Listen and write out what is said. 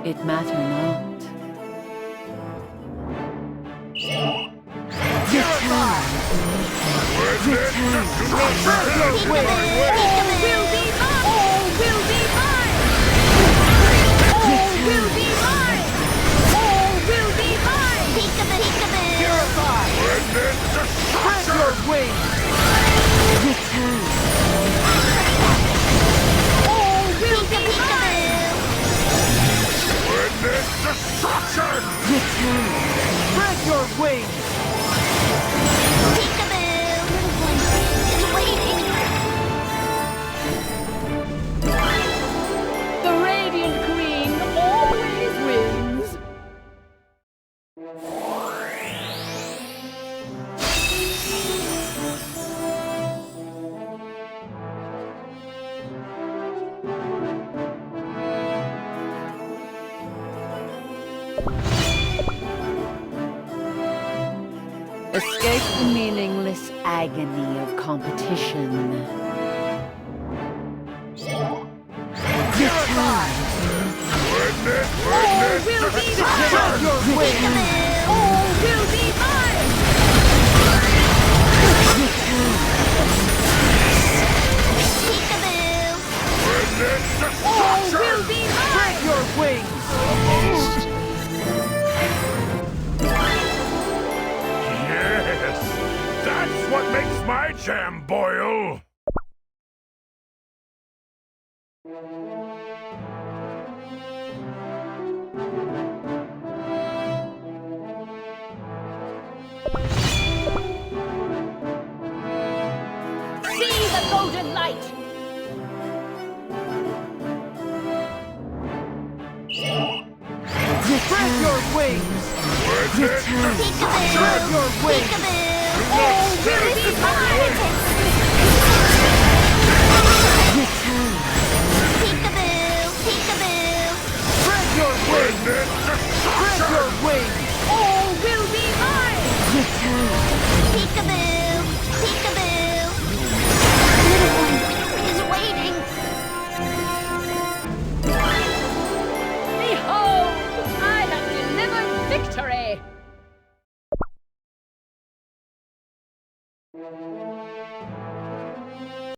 It matter not. Return. Destruction! Return. Spread your wings! The Radiant Queen always wins. Escape the meaningless agony of competition. Return. Spread your wings! All will be mine! Return. All will be Spread mine! your wings! Yes! That's what makes my jam boil! See the golden light! Spread your wings! Return. Spread your wings! All will be mine! Return. Spread your wings! Spread your wings!